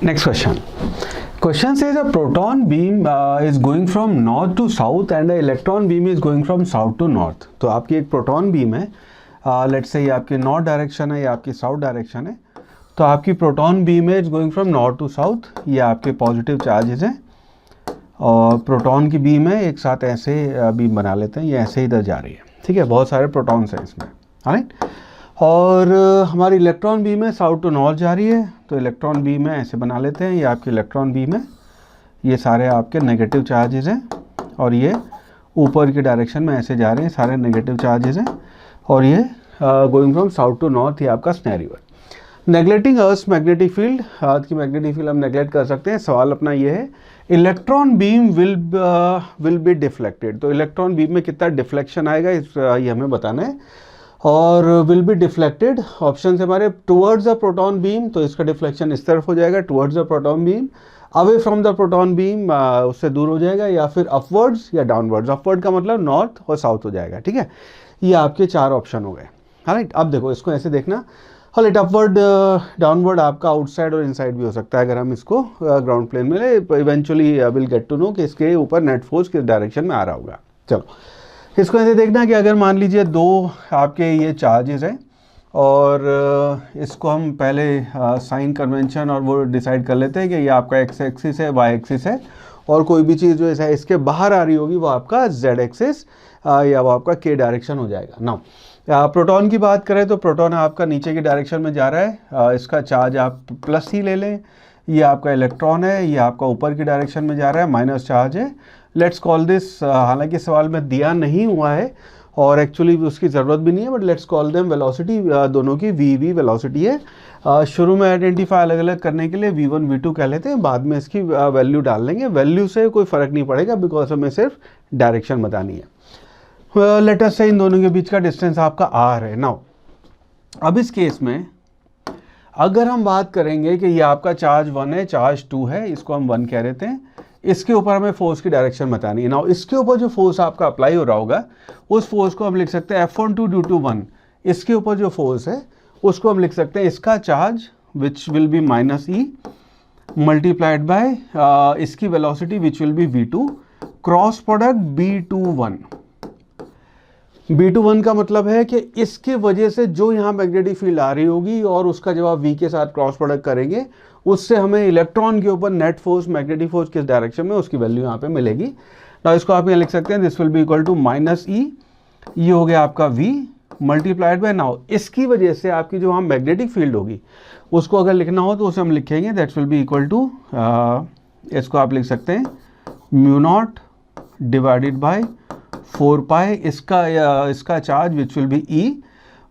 Next question. Question says a proton beam is going from north to south and a electron beam is going from south to north. तो आपकी एक proton beam है, let's say ये आपके north direction है या आपकी south direction है. तो आपकी प्रोटॉन बीम है is going from north to south. ये आपके पॉजिटिव चार्जेस हैं और प्रोटॉन की बीम है एक साथ ऐसे बीम बना लेते हैं, ये ऐसे इधर जा रही है. ठीक है, बहुत सारे प्रोटॉन्स हैं इसमें, राइट. और हमारी इलेक्ट्रॉन बीम है साउथ टू नॉर्थ जा रही है, तो इलेक्ट्रॉन बीम है ऐसे बना लेते हैं. ये आपकी इलेक्ट्रॉन बीम है, ये सारे आपके नेगेटिव चार्जेस हैं और ये ऊपर की डायरेक्शन में ऐसे जा रहे हैं, सारे नेगेटिव चार्जेस हैं. और ये going from south to north, ये आपका सिनेरियो है. नेगलेक्टिंग अर्थ मैग्नेटिक फील्ड, अर्थ की मैग्नेटिक फील्ड हम नेगलेक्ट कर सकते हैं. सवाल अपना ये है, electron beam will be deflected. तो इलेक्ट्रॉन बीम में कितना डिफ्लेक्शन आएगा ये हमें बताना है. और विल बी डिफ्लेक्टेड ऑप्शन है हमारे टुवर्ड्स द प्रोटॉन बीम, तो इसका डिफ्लेक्शन इस तरफ हो जाएगा towards the proton beam. Away from the proton beam, उससे दूर हो जाएगा, या फिर अपवर्ड्स या डाउनवर्ड्स. अपवर्ड का मतलब नॉर्थ और साउथ हो जाएगा. ठीक है, ये आपके चार ऑप्शन हो गए. राइट, अब देखो इसको ऐसे देखना. हॉलिट अपवर्ड डाउनवर्ड आपका आउटसाइड और इनसाइड भी हो सकता है अगर हम इसको ग्राउंड प्लेन में ले. Eventually will get to know कि इसके ऊपर नेट फोर्स किस डायरेक्शन में आ रहा होगा. चलो इसको ऐसे देखना कि अगर मान लीजिए दो आपके ये चार्जेस हैं और इसको हम पहले साइन कन्वेंशन और वो डिसाइड कर लेते हैं कि ये आपका एक्स एक्सिस है, वाई एक्सिस है, और कोई भी चीज़ जो है इसके बाहर आ रही होगी वो आपका जेड एक्सिस या वो आपका के डायरेक्शन हो जाएगा. नाउ प्रोटॉन की बात करें तो प्रोटॉन आपका नीचे की डायरेक्शन में जा रहा है, इसका चार्ज आप प्लस ही ले लें. ये आपका इलेक्ट्रॉन है, ये आपका ऊपर की डायरेक्शन में जा रहा है, माइनस चार्ज है. लेट्स कॉल दिस, हालांकि सवाल में दिया नहीं हुआ है और एक्चुअली उसकी ज़रूरत भी नहीं है, but let's call them velocity. दोनों की वी वेलोसिटी है. शुरू में आइडेंटिफाई अलग अलग करने के लिए V1 V2 कह लेते हैं, बाद में इसकी वैल्यू डाल लेंगे. वैल्यू से कोई फ़र्क नहीं पड़ेगा बिकॉज हमें सिर्फ डायरेक्शन बतानी है. लेट अस से इन दोनों के बीच का डिस्टेंस आपका r है. नाउ अब इस केस में अगर हम बात करेंगे कि ये आपका चार्ज 1 है, चार्ज 2 है, इसको हम 1 कह देते हैं. इसके ऊपर हमें फोर्स की डायरेक्शन बतानी है. नाउ इसके ऊपर जो फोर्स आपका अप्लाई हो रहा होगा उस फोर्स को हम लिख सकते हैं F12 ड्यू टू 1. इसके ऊपर जो फोर्स है उसको हम लिख सकते हैं इसका charge which will be minus E multiplied by इसकी velocity which will be V2 cross product B21. B21 का मतलब है कि इसके वजह से जो यहाँ मैग्नेटिक फील्ड आ रही होगी और उसका जब आप V के साथ क्रॉस प्रोडक्ट करेंगे उससे हमें इलेक्ट्रॉन के ऊपर नेट फोर्स, मैग्नेटिक फोर्स किस डायरेक्शन में, उसकी वैल्यू यहाँ पे मिलेगी. ना इसको आप यहाँ लिख सकते हैं this will be equal to minus E, ये हो गया आपका V मल्टीप्लाइड बाय. नाउ इसकी वजह से आपकी जो वहाँ मैग्नेटिक फील्ड होगी उसको अगर लिखना हो तो उसे हम लिखेंगे that will be equal to, इसको आप लिख सकते हैं mu naught divided by 4 pi इसका charge which will be e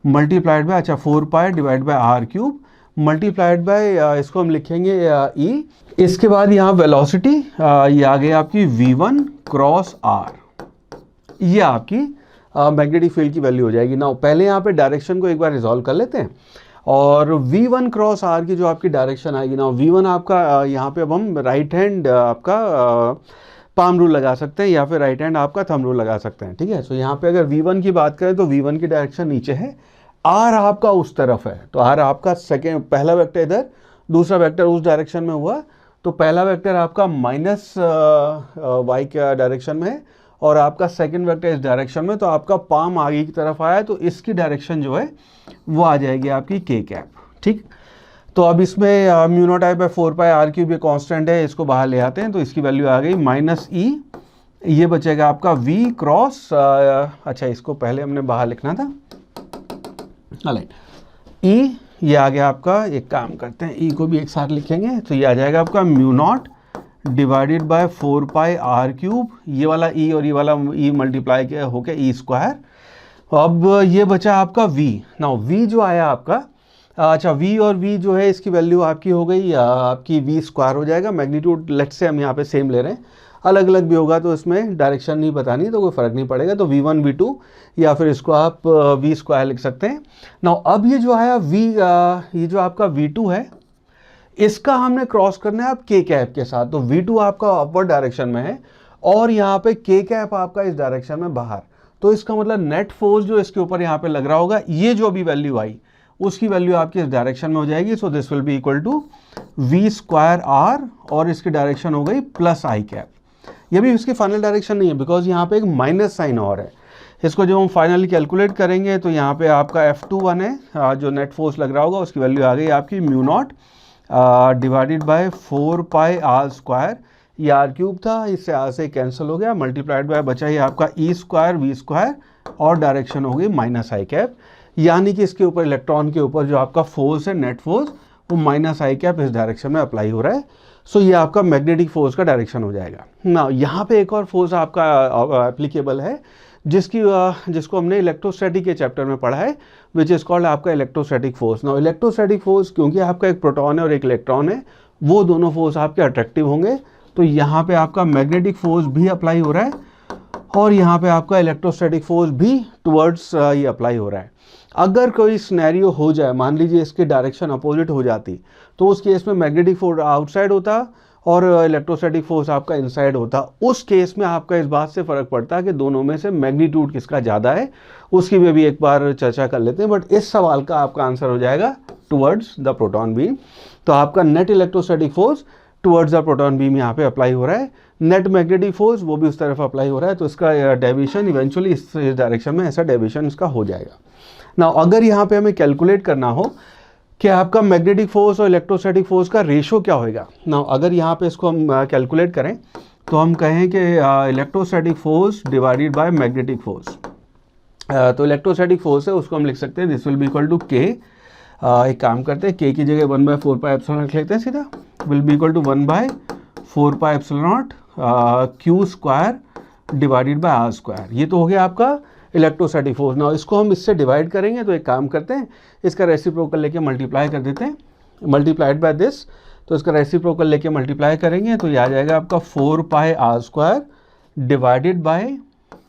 multiplied by, अच्छा 4 pi divide by r cube multiplied by, इसको हम लिखेंगे ई. इसके बाद यहाँ वेलोसिटी, ये आ गई आपकी V1 क्रॉस आर, ये आपकी मैग्नेटिक फील्ड की वैल्यू हो जाएगी. नाउ पहले यहाँ पे डायरेक्शन को एक बार रिजॉल्व कर लेते हैं और V1 क्रॉस आर की जो आपकी डायरेक्शन आएगी. नाउ V1 आपका यहाँ पे अब हम राइट हैंड आपका पाम रूल लगा सकते हैं या फिर राइट हैंड आपका थंब रूल लगा सकते हैं. ठीक है, सो यहाँ पे अगर V1 की बात करें तो V1 की डायरेक्शन नीचे है, R आपका उस तरफ है, तो R आपका पहला वेक्टर इधर, दूसरा वेक्टर उस डायरेक्शन में हुआ, तो पहला वेक्टर आपका माइनस y के डायरेक्शन में है और आपका सेकंड वेक्टर इस डायरेक्शन में. तो आपका पाम आगे की तरफ आया तो इसकी डायरेक्शन जो है वो आ जाएगी आपकी k कैप. ठीक, तो अब इसमें mu naught i by 4 pi r cube ये कांस्टेंट है, इसको बाहर ले आते हैं तो इसकी वैल्यू आ गई माइनस ई. ये बचेगा आपका V क्रॉस, अच्छा इसको पहले हमने बाहर लिखना था, ई. ये आ गया आपका, एक काम करते हैं ई को भी एक साथ लिखेंगे तो ये आ जाएगा आपका mu naught divided by 4 pi r cube. ये वाला ई और ये वाला ई मल्टीप्लाई होके ई स्क्वायर. अब ये बचा आपका V. नाउ V जो आया आपका, अच्छा V और V जो है इसकी वैल्यू आपकी हो गई आपकी V स्क्वायर हो जाएगा. मैग्नीट्यूड लेट्स से हम यहाँ पे सेम ले रहे हैं, अलग अलग भी होगा तो इसमें डायरेक्शन नहीं बतानी तो कोई फ़र्क नहीं पड़ेगा. तो V1 V2 या फिर इसको आप V स्क्वायर लिख सकते हैं. नाउ अब ये जो आया V, ये जो आपका V2 है इसका हमने क्रॉस करना है आप K कैप के साथ. तो V2 आपका अपवर्ड डायरेक्शन में है और यहाँ पे K कैप आपका इस डायरेक्शन में बाहर. तो इसका मतलब नेट फोर्स जो इसके ऊपर यहाँ पे लग रहा होगा, ये जो भी वैल्यू आई उसकी वैल्यू आपकी इस डायरेक्शन में हो जाएगी। So this will be equal to v square r और इसकी डायरेक्शन हो गई प्लस आई कैप। ये भी इसकी फाइनल डायरेक्शन नहीं है बिकॉज यहाँ पे एक माइनस साइन और है। इसको जब हम फाइनली कैलकुलेट करेंगे तो यहाँ पे आपका F21 है जो नेट फोर्स लग रहा होगा, उसकी वैल्यू आ गई आपकी mu naught divided by 4 pi r square. ये आर क्यूब था, इससे आर से कैंसिल हो गया, मल्टीप्लाइड बाय बचा ही आपका ई स्क्वायर वी स्क्वायर और डायरेक्शन हो गई माइनस आई कैप। यानी कि इसके ऊपर इलेक्ट्रॉन के ऊपर जो आपका फोर्स है नेट फोर्स वो माइनस आई कैप इस डायरेक्शन में अप्लाई हो रहा है। सो ये आपका मैग्नेटिक फोर्स का डायरेक्शन हो जाएगा ना। यहाँ पे एक और फोर्स आपका एप्लीकेबल है जिसको हमने इलेक्ट्रोस्टैटिक के चैप्टर में पढ़ा है, विच इज़ कॉल्ड आपका इलेक्ट्रोस्टैटिक फोर्स। ना इलेक्ट्रोस्टैटिक फोर्स क्योंकि आपका एक प्रोटॉन है और एक इलेक्ट्रॉन है, वो दोनों फोर्स आपके अट्रैक्टिव होंगे, तो यहाँ पे आपका मैग्नेटिक फोर्स भी अप्लाई हो रहा है और यहाँ पे आपका इलेक्ट्रोस्टैटिक फोर्स भी टुवर्ड्स ये अप्लाई हो रहा है। अगर कोई सिनेरियो हो जाए, मान लीजिए इसकी डायरेक्शन अपोजिट हो जाती, तो उस केस में मैग्नेटिक फोर्स आउटसाइड होता और इलेक्ट्रोस्टैटिक फोर्स आपका इनसाइड होता। उस केस में आपका इस बात से फ़र्क पड़ता है कि दोनों में से मैग्नीट्यूड किसका ज़्यादा है, उसकी भी अभी एक बार चर्चा कर लेते हैं। बट इस सवाल का आपका आंसर हो जाएगा टुवर्ड्स द प्रोटॉन बीम। तो आपका net electrostatic force towards the proton beam यहाँ पे अप्लाई हो रहा है, नेट मैग्नेटिक फोर्स वो भी उस तरफ अप्लाई हो रहा है, तो इसका डेविएशन इवेंचुअली इस डायरेक्शन में ऐसा डेविएशन इसका हो जाएगा ना। अगर यहाँ पे हमें कैलकुलेट करना हो कि आपका मैग्नेटिक फोर्स और इलेक्ट्रोस्टैटिक फोर्स का रेशो क्या होएगा ना, अगर यहाँ पे इसको हम कैलकुलेट करें तो हम कहें कि electrostatic force divided by magnetic force. तो इलेक्ट्रोस्टैटिक फोर्स है उसको हम लिख सकते हैं this will be equal to k. एक काम करते हैं, के की जगह 1/4 पाई एप्सिलॉन लिख लेते हैं सीधा, will be equal to 1/4 pi epsilon q square divided by r square. ये तो हो गया आपका इलेक्ट्रोस्टैटिक फोर्स। ना इसको हम इससे डिवाइड करेंगे, तो एक काम करते हैं, इसका रेसिप्रोकल लेके मल्टीप्लाई कर देते हैं, मल्टीप्लाइड बाय दिस। तो इसका रेसिप्रोकल लेके मल्टीप्लाई करेंगे तो ये आ जाएगा आपका 4 pi r square divided bye,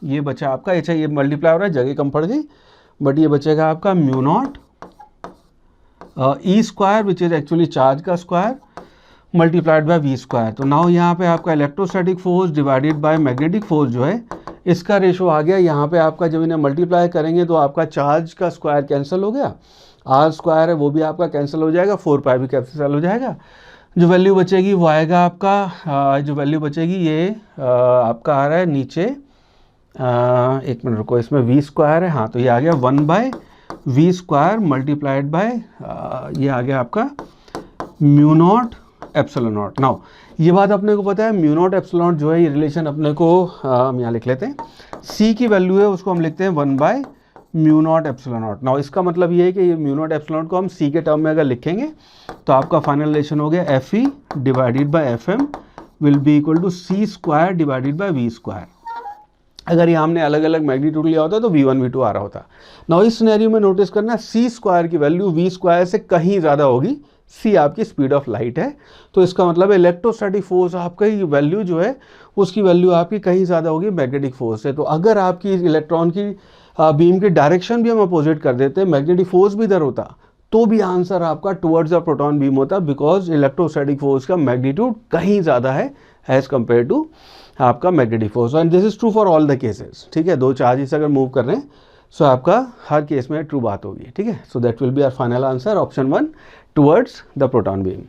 ये बचा आपका, अच्छा ये मल्टीप्लाई हो रहा है, जगह कम पड़ गई, बट ये बचेगा आपका mu naught E square which is actually charge का square multiplied by V square. तो नाउ यहाँ पे आपका electrostatic force divided by magnetic force जो है इसका रेशो आ गया। यहाँ पे आपका जब इन्हें मल्टीप्लाई करेंगे तो आपका चार्ज का स्क्वायर कैंसिल हो गया, आर स्क्वायर है वो भी आपका कैंसिल हो जाएगा, 4 पाई भी कैंसिल हो जाएगा। जो वैल्यू बचेगी वो आएगा आपका जो वैल्यू बचेगी ये आपका आ रहा है नीचे, एक मिनट रुको, इसमें वी स्क्वायर है, हाँ तो ये आ गया 1/v स्क्वायर मल्टीप्लाइड बाय ये आ गया आपका mu not epsilon not. Now ये बात अपने को पता है, म्यू नॉट एप्सिलॉन नॉट जो है ये रिलेशन अपने को हम यहाँ लिख लेते हैं, c की वैल्यू है उसको हम लिखते हैं 1/म्यू नॉट एप्सिलॉन नॉट। नाउ इसका मतलब ये है कि ये म्यू नॉट एप्सिलॉन नॉट को हम c के टर्म में अगर लिखेंगे तो आपका फाइनल रिलेशन हो गया Fe divided by Fm will be equal to c square divided by v square. अगर ये हमने अलग अलग मैग्नीट्यूड लिया होता तो v1 v2 आ रहा होता। नाउ इस सिनेरियो में नोटिस करना c स्क्वायर की वैल्यू v स्क्वायर से कहीं ज़्यादा होगी, c आपकी स्पीड ऑफ लाइट है, तो इसका मतलब इलेक्ट्रोस्टैटिक फोर्स आपका ये वैल्यू जो है उसकी वैल्यू आपकी कहीं ज़्यादा होगी मैग्नेटिक फोर्स से। तो अगर आपकी इलेक्ट्रॉन की बीम की डायरेक्शन भी हम अपोजिट कर देते, मैग्नेटिक फोर्स भी इधर होता, तो भी आंसर आपका टुवर्ड्स द प्रोटॉन बीम होता, बिकॉज इलेक्ट्रोस्टैटिक फोर्स का मैग्नीट्यूड कहीं ज़्यादा है एज कम्पेयर टू आपका magnetic force. And this is true for all the cases, ठीक है, दो चार्जेस अगर मूव कर रहे हैं सो आपका हर केस में ट्रू बात होगी, ठीक है। So that will be our final answer option 1 towards the proton beam.